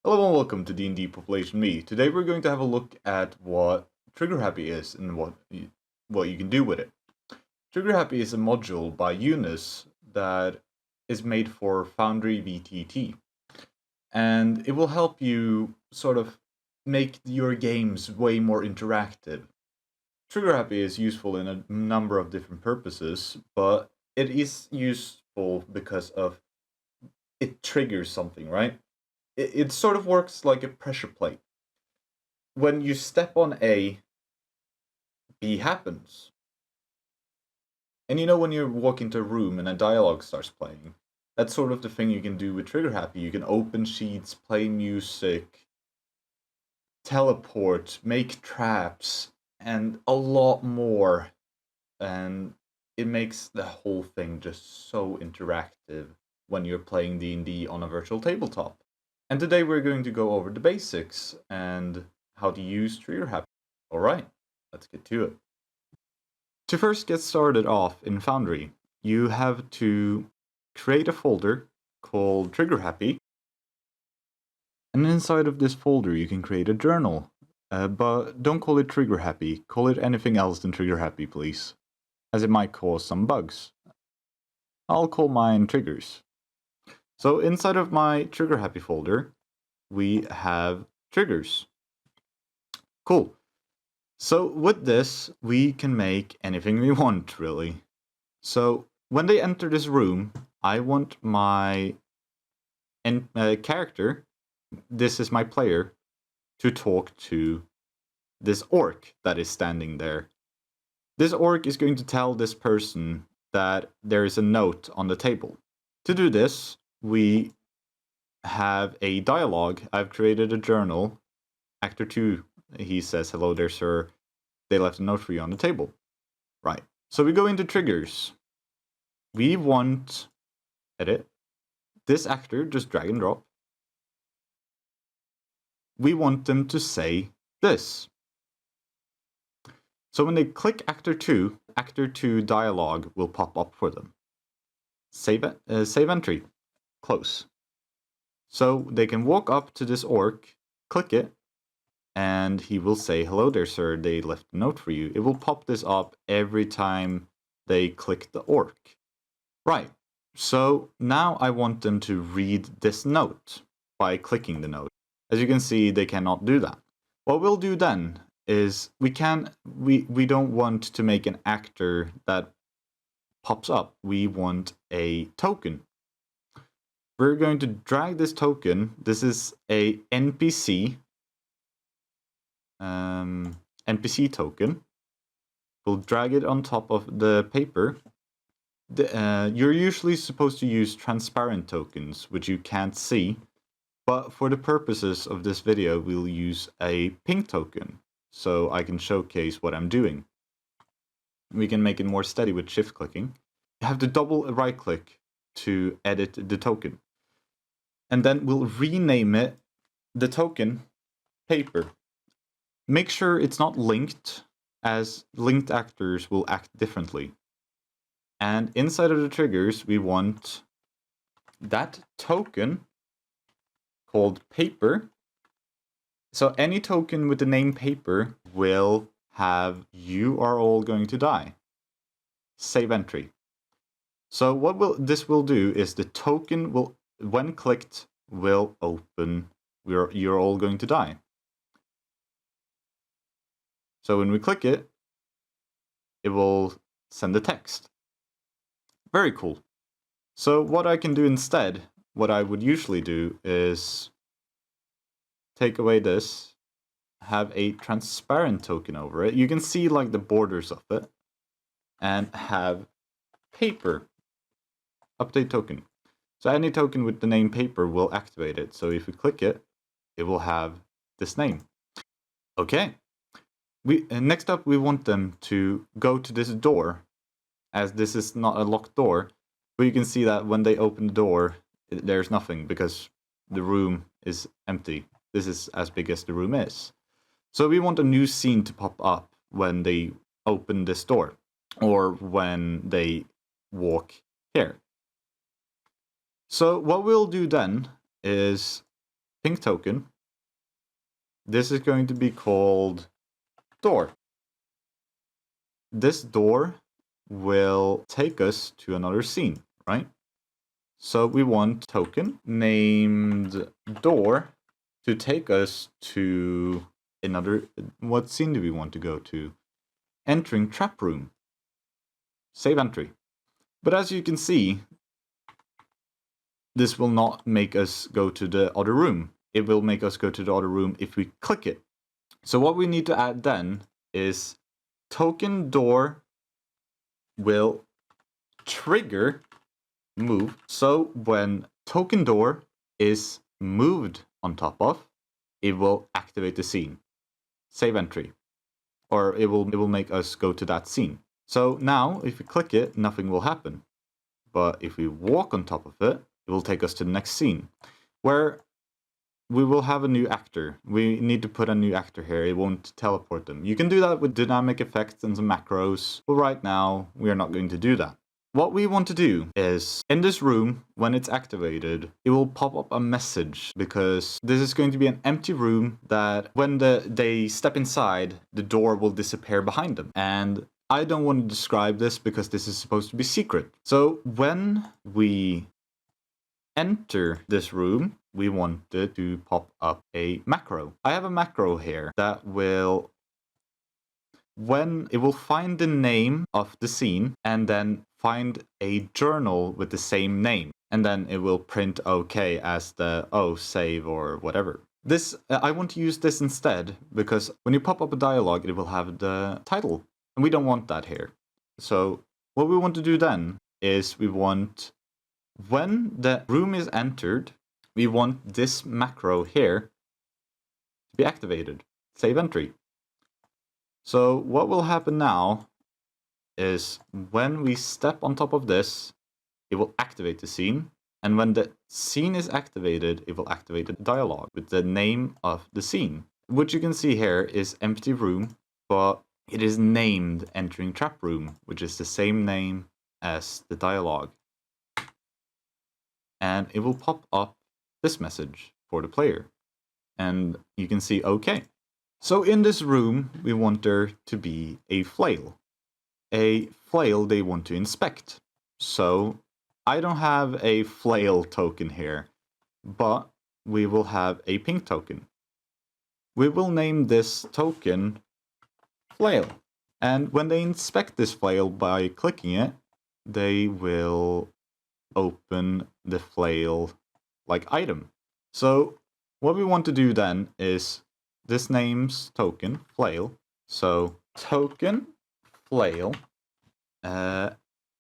Hello and welcome to D&D Population Me. Today we're going to have a look at what Trigger Happy is and what you can do with it. Trigger Happy is a module by Eunice that is made for FoundryVTT. And it will help you sort of make your games way more interactive. Trigger Happy is useful in a number of different purposes, but it is useful because of it triggers something, right? It sort of works like a pressure plate. When you step on A, B happens. And you know when you walk into a room and a dialogue starts playing, that's sort of the thing you can do with Trigger Happy. You can open sheets, play music, teleport, make traps, and a lot more. And it makes the whole thing just so interactive when you're playing D&D on a virtual tabletop. And today we're going to go over the basics and how to use Trigger Happy. Alright, let's get to it. To first get started off in Foundry, you have to create a folder called Trigger Happy. And inside of this folder you can create a journal. But don't call it Trigger Happy, call it anything else than Trigger Happy, please, as it might cause some bugs. I'll call mine Triggers. So inside of my Trigger Happy folder, we have triggers. Cool. So with this, we can make anything we want, really. So when they enter this room, I want my character, this is my player, to talk to this orc that is standing there. This orc is going to tell this person that there is a note on the table. To do this, we have a dialogue. I've created a journal. Actor 2, he says, "Hello there, sir. They left a note for you on the table." Right. So we go into triggers. We want edit. This actor, just drag and drop. We want them to say this. So when they click Actor 2 dialogue will pop up for them. Save entry. Close. So they can walk up to this orc, click it, and he will say, "Hello there, sir, they left a note for you." It will pop this up every time they click the orc. Right, so now I want them to read this note by clicking the note. As you can see, they cannot do that. What we'll do then is we don't want to make an actor that pops up. We want a token. We're going to drag this token. This is a NPC token. We'll drag it on top of the paper. You're usually supposed to use transparent tokens, which you can't see. But for the purposes of this video, we'll use a pink token, so I can showcase what I'm doing. We can make it more steady with shift clicking. You have to double right click to edit the token. And then we'll rename it, the token, paper. Make sure it's not linked, as linked actors will act differently. And inside of the triggers, we want that token called paper. So any token with the name paper will have "you are all going to die." Save entry. So what this will do is the token will, when clicked, will open "you're all going to die." So when we click it, it will send the text. Very cool. So what I can do instead, what I would usually do is take away this, have a transparent token over it. You can see like the borders of it, and have paper, update token. So any token with the name paper will activate it. So if we click it, it will have this name. Okay. Next up, we want them to go to this door, as this is not a locked door. But you can see that when they open the door, there's nothing because the room is empty. This is as big as the room is. So we want a new scene to pop up when they open this door, or when they walk here. So what we'll do then is pink token. This is going to be called door. This door will take us to another scene, right? So we want token named door to take us to another, what scene do we want to go to? Entering trap room. Save entry. But as you can see, this will not make us go to the other room. It will make us go to the other room if we click it. So what we need to add then is token door will trigger move. So when token door is moved on top of, it will activate the scene. Save entry. Or it will make us go to that scene. So now if we click it, nothing will happen. But if we walk on top of it, it will take us to the next scene, where we will have a new actor. We need to put a new actor here. It won't teleport them. You can do that with dynamic effects and some macros, but right now we are not going to do that. What we want to do is, in this room, when it's activated, it will pop up a message, because this is going to be an empty room that when they step inside, the door will disappear behind them. And I don't want to describe this because this is supposed to be secret. So when we enter this room, we want it to pop up a macro. I have a macro here that will, when it will find the name of the scene and then find a journal with the same name, and then it will print OK as the save or whatever. This I want to use this instead, because when you pop up a dialogue, it will have the title, and we don't want that here. So what we want to do then is we want, when the room is entered, we want this macro here to be activated. Save entry. So what will happen now is when we step on top of this, it will activate the scene. And when the scene is activated, it will activate the dialogue with the name of the scene. What you can see here is empty room, but it is named entering trap room, which is the same name as the dialogue. And it will pop up this message for the player. And you can see OK. So in this room, we want there to be a flail. A flail they want to inspect. So I don't have a flail token here, but we will have a pink token. We will name this token flail. And when they inspect this flail by clicking it, they will open the flail like item. So what we want to do then is this name's token flail. So token flail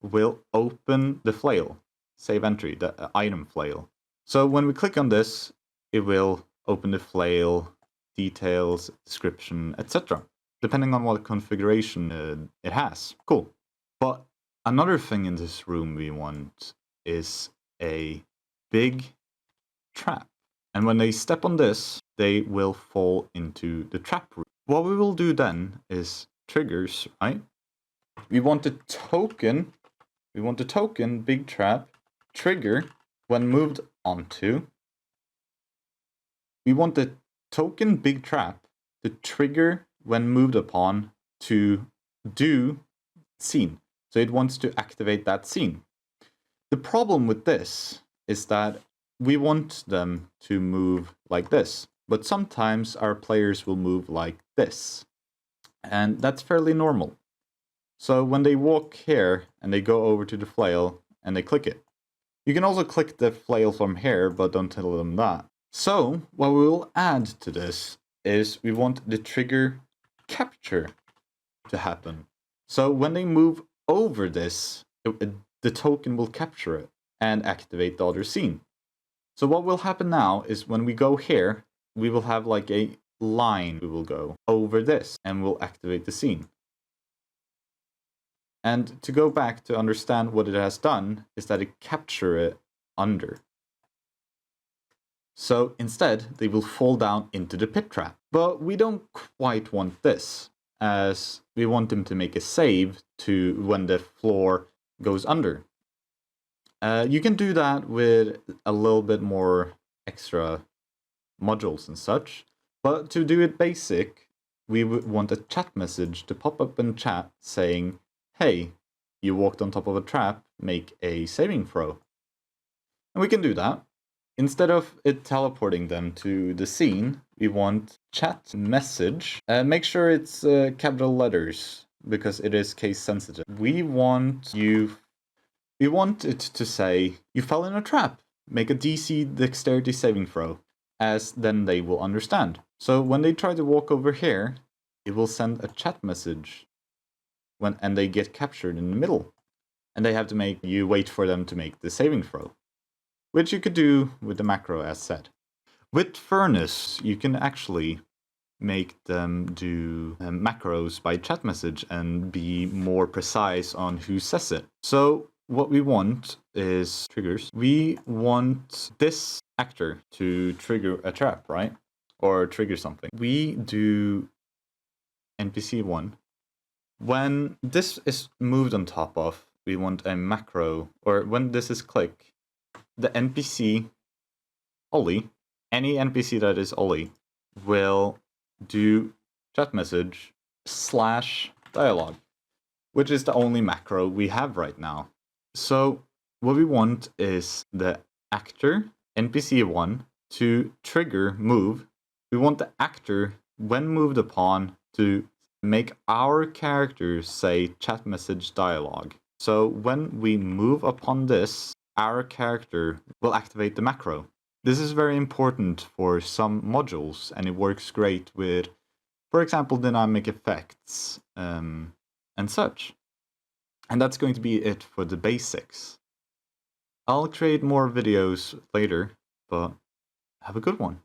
will open the flail. Save entry, the item flail. So when we click on this, it will open the flail, details, description, etc. Depending on what configuration it has. Cool. But another thing in this room we want is a big trap. And when they step on this, they will fall into the trap room. What we will do then is triggers, right? We want the token big trap trigger when moved onto. We want the token big trap to trigger when moved upon to do scene. So it wants to activate that scene. The problem with this is that we want them to move like this, but sometimes our players will move like this. And that's fairly normal. So when they walk here and they go over to the flail and they click it. You can also click the flail from here, but don't tell them that. So what we will add to this is we want the trigger capture to happen. So when they move over this, the token will capture it and activate the other scene. So what will happen now is when we go here, we will have like a line. We will go over this and we'll activate the scene. And to go back to understand what it has done is that it capture it under. So instead, they will fall down into the pit trap. But we don't quite want this, as we want them to make a save to when the floor goes under. You can do that with a little bit more extra modules and such. But to do it basic, we would want a chat message to pop up in chat saying, hey, you walked on top of a trap, make a saving throw. And we can do that. Instead of it teleporting them to the scene, we want chat message. Make sure it's capital letters, because it is case sensitive. We want it to say, you fell in a trap. Make a DC dexterity saving throw, as then they will understand. So when they try to walk over here, it will send a chat message and they get captured in the middle. And they have to make you wait for them to make the saving throw, which you could do with the macro as said. With Furnace, you can actually make them do macros by chat message and be more precise on who says it. So what we want is triggers. We want this actor to trigger a trap, right? Or trigger something. We do NPC 1. When this is moved on top of, we want a macro, or when this is click, the NPC Ollie, any NPC that is Ollie, will do chat message / dialogue, which is the only macro we have right now. So what we want is the actor, NPC 1, to trigger move. We want the actor, when moved upon, to make our character say chat message dialogue. So when we move upon this, our character will activate the macro. This is very important for some modules, and it works great with, for example, dynamic effects and such. And that's going to be it for the basics. I'll create more videos later, but have a good one.